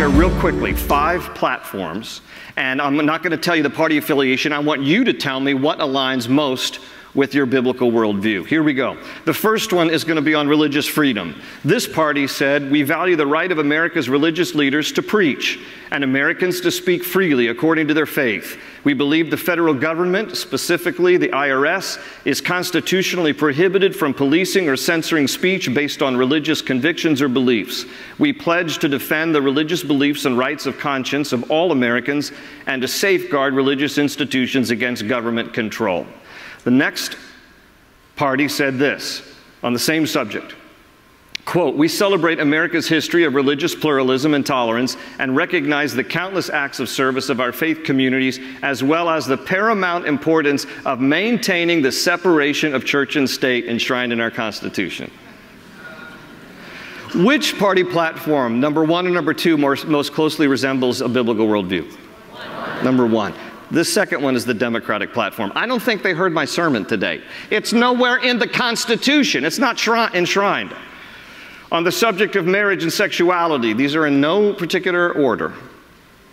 share real quickly 5 platforms, and I'm not going to tell you the party affiliation. I want you to tell me what aligns most with your biblical worldview. Here we go. The first one is going to be on religious freedom. This party said, we value the right of America's religious leaders to preach and Americans to speak freely according to their faith. We believe the federal government, specifically the IRS, is constitutionally prohibited from policing or censoring speech based on religious convictions or beliefs. We pledge to defend the religious beliefs and rights of conscience of all Americans and to safeguard religious institutions against government control. The next party said this on the same subject. Quote, we celebrate America's history of religious pluralism and tolerance and recognize the countless acts of service of our faith communities, as well as the paramount importance of maintaining the separation of church and state enshrined in our Constitution. Which party platform, number 1 or number 2, most closely resembles a biblical worldview? Number 1. The second one is the Democratic platform. I don't think they heard my sermon today. It's nowhere in the Constitution. It's not enshrined. On the subject of marriage and sexuality, these are in no particular order.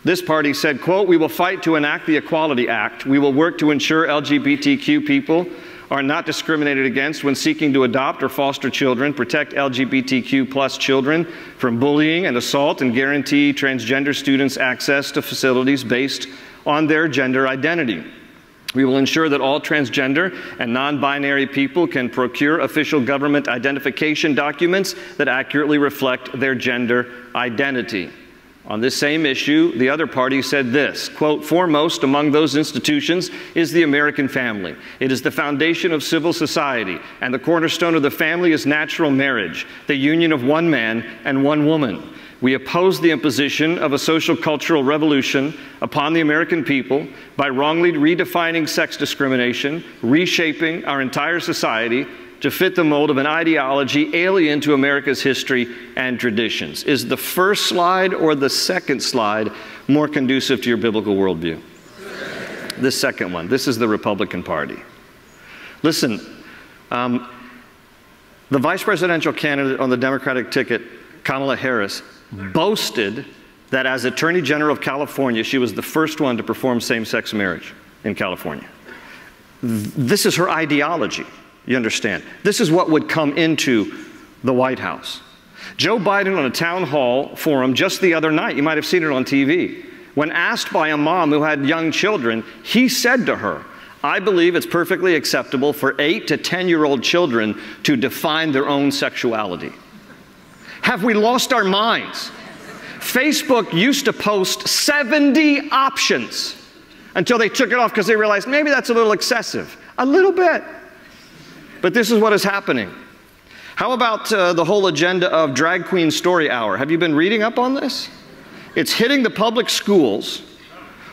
This party said, quote, we will fight to enact the Equality Act. We will work to ensure LGBTQ people are not discriminated against when seeking to adopt or foster children, protect LGBTQ plus children from bullying and assault, and guarantee transgender students access to facilities based on their gender identity. We will ensure that all transgender and non-binary people can procure official government identification documents that accurately reflect their gender identity. On this same issue, the other party said this, quote, foremost among those institutions is the American family. It is the foundation of civil society, and the cornerstone of the family is natural marriage, the union of one man and one woman. We oppose the imposition of a social cultural revolution upon the American people by wrongly redefining sex discrimination, reshaping our entire society to fit the mold of an ideology alien to America's history and traditions. Is the first slide or the second slide more conducive to your biblical worldview? The second one. This is the Republican Party. Listen, the vice presidential candidate on the Democratic ticket, Kamala Harris, boasted that as Attorney General of California, she was the first one to perform same-sex marriage in California. This is her ideology, you understand. This is what would come into the White House. Joe Biden on a town hall forum just the other night, you might have seen it on TV, when asked by a mom who had young children, he said to her, I believe it's perfectly acceptable for 8 to 10-year-old children to define their own sexuality. Have we lost our minds? Facebook used to post 70 options until they took it off because they realized maybe that's a little excessive. A little bit. But this is what is happening. How about the whole agenda of Drag Queen Story Hour? Have you been reading up on this? It's hitting the public schools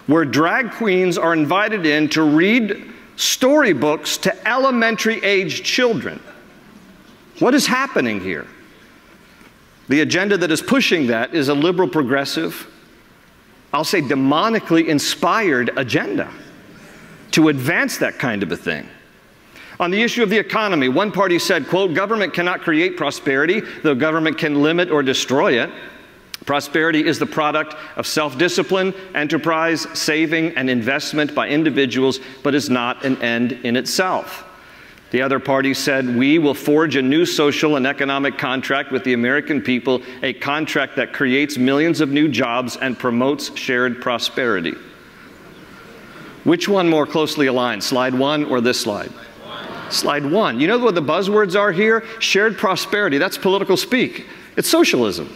where drag queens are invited in to read storybooks to elementary-age children. What is happening here? The agenda that is pushing that is a liberal progressive, I'll say demonically inspired agenda to advance that kind of a thing. On the issue of the economy, one party said, quote, government cannot create prosperity, though government can limit or destroy it. Prosperity is the product of self-discipline, enterprise, saving, and investment by individuals, but is not an end in itself. The other party said, we will forge a new social and economic contract with the American people, a contract that creates millions of new jobs and promotes shared prosperity. Which one more closely aligns, slide 1 or this slide? Slide 1. You know what the buzzwords are here? Shared prosperity. That's political speak. It's socialism.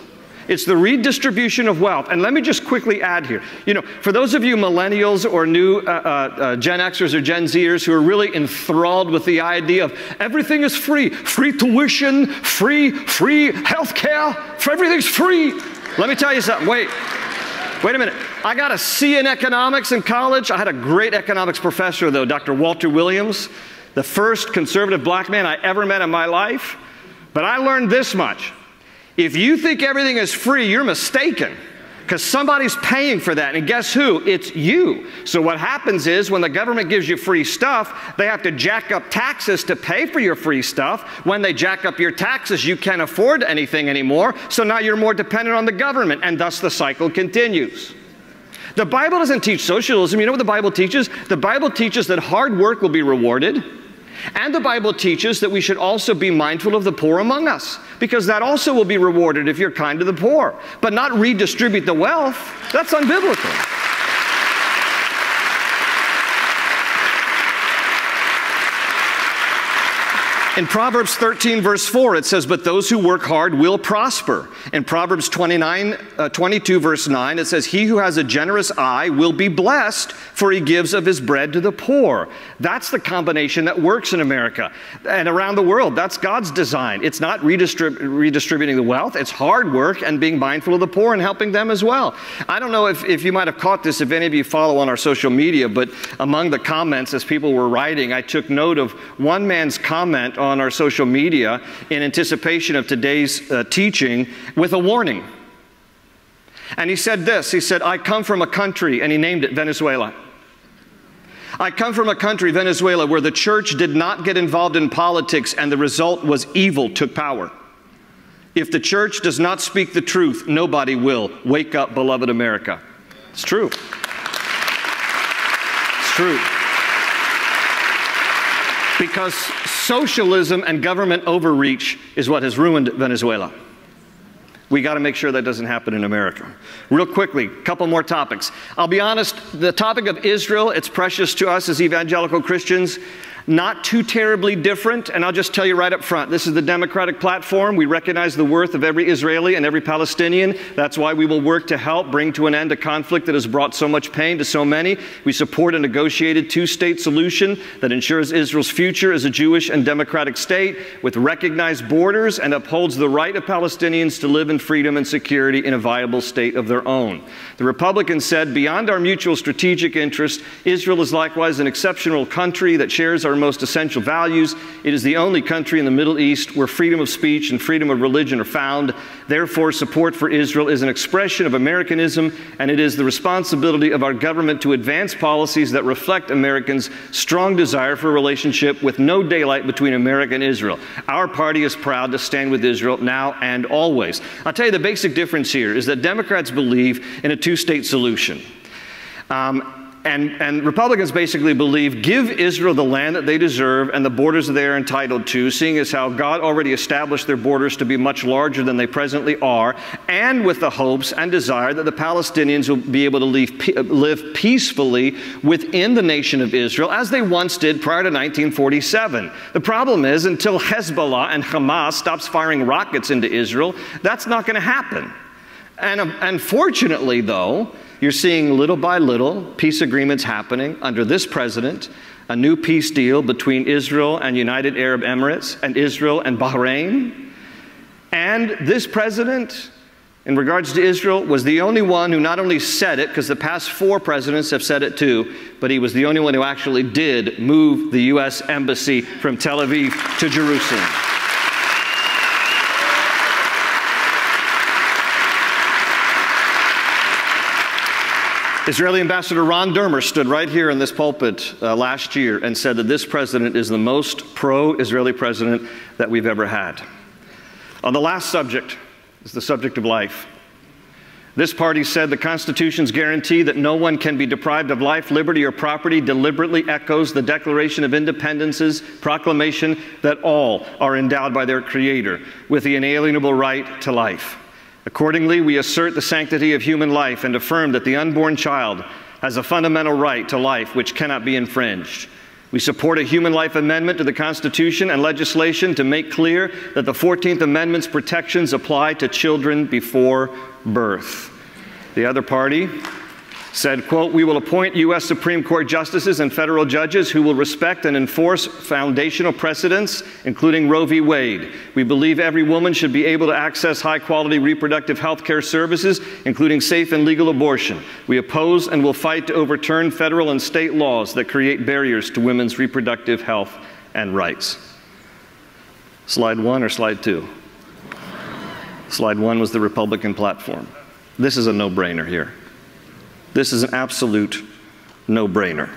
It's the redistribution of wealth. And let me just quickly add here, you know, for those of you millennials or new Gen Xers or Gen Zers who are really enthralled with the idea of everything is free, free tuition, free healthcare, everything's free. Let me tell you something. Wait a minute. I got a C in economics in college. I had a great economics professor, though, Dr. Walter Williams, the first conservative black man I ever met in my life. But I learned this much. If you think everything is free, you're mistaken. because somebody's paying for that. And guess who? It's you. So what happens is when the government gives you free stuff, they have to jack up taxes to pay for your free stuff. When they jack up your taxes, you can't afford anything anymore. So now you're more dependent on the government, and thus the cycle continues. The Bible doesn't teach socialism. You know what the Bible teaches? The Bible teaches that hard work will be rewarded. And the Bible teaches that we should also be mindful of the poor among us, because that also will be rewarded if you're kind to the poor. But not redistribute the wealth. That's unbiblical. In Proverbs 13, verse 4, it says, but those who work hard will prosper. In Proverbs 22, verse 9, it says, he who has a generous eye will be blessed, for he gives of his bread to the poor. That's the combination that works in America and around the world. That's God's design. It's not redistributing the wealth. It's hard work and being mindful of the poor and helping them as well. I don't know if you might have caught this, if any of you follow on our social media, but among the comments as people were writing, I took note of one man's comment on our social media in anticipation of today's teaching with a warning. And he said this, he said, I come from a country, and he named it Venezuela. I come from a country, Venezuela, where the church did not get involved in politics, and the result was evil took power. If the church does not speak the truth, nobody will. Wake up, beloved America. It's true. It's true. Because socialism and government overreach is what has ruined Venezuela. We got to make sure that doesn't happen in America. Real quickly, a couple more topics. I'll be honest, the topic of Israel, it's precious to us as evangelical Christians. Not too terribly different, and I'll just tell you right up front, this is the Democratic platform. We recognize the worth of every Israeli and every Palestinian. That's why we will work to help bring to an end a conflict that has brought so much pain to so many. We support a negotiated two-state solution that ensures Israel's future as a Jewish and democratic state with recognized borders and upholds the right of Palestinians to live in freedom and security in a viable state of their own. The Republicans said, beyond our mutual strategic interest, Israel is likewise an exceptional country that shares our most essential values. It is the only country in the Middle East where freedom of speech and freedom of religion are found. Therefore, support for Israel is an expression of Americanism, and it is the responsibility of our government to advance policies that reflect Americans' strong desire for a relationship with no daylight between America and Israel. Our party is proud to stand with Israel now and always. I'll tell you the basic difference here is that Democrats believe in a two-state solution. And Republicans basically believe, give Israel the land that they deserve and the borders that they are entitled to, seeing as how God already established their borders to be much larger than they presently are, and with the hopes and desire that the Palestinians will be able to live peacefully within the nation of Israel, as they once did prior to 1947. The problem is, until Hezbollah and Hamas stops firing rockets into Israel, that's not going to happen. And unfortunately, though, you're seeing little by little peace agreements happening under this president, a new peace deal between Israel and United Arab Emirates and Israel and Bahrain. And this president, in regards to Israel, was the only one who not only said it, because the past 4 presidents have said it too, but he was the only one who actually did move the U.S. embassy from Tel Aviv to Jerusalem. Israeli Ambassador Ron Dermer stood right here in this pulpit last year and said that this president is the most pro-Israeli president that we've ever had. On the last subject is the subject of life. This party said the Constitution's guarantee that no one can be deprived of life, liberty, or property deliberately echoes the Declaration of Independence's proclamation that all are endowed by their Creator with the inalienable right to life. Accordingly, we assert the sanctity of human life and affirm that the unborn child has a fundamental right to life which cannot be infringed. We support a human life amendment to the Constitution and legislation to make clear that the 14th Amendment's protections apply to children before birth. The other party said, quote, we will appoint U.S. Supreme Court justices and federal judges who will respect and enforce foundational precedents, including Roe v. Wade. We believe every woman should be able to access high-quality reproductive health care services, including safe and legal abortion. We oppose and will fight to overturn federal and state laws that create barriers to women's reproductive health and rights. Slide 1 or slide 2? Slide 1 was the Republican platform. This is a no-brainer here. This is an absolute no-brainer.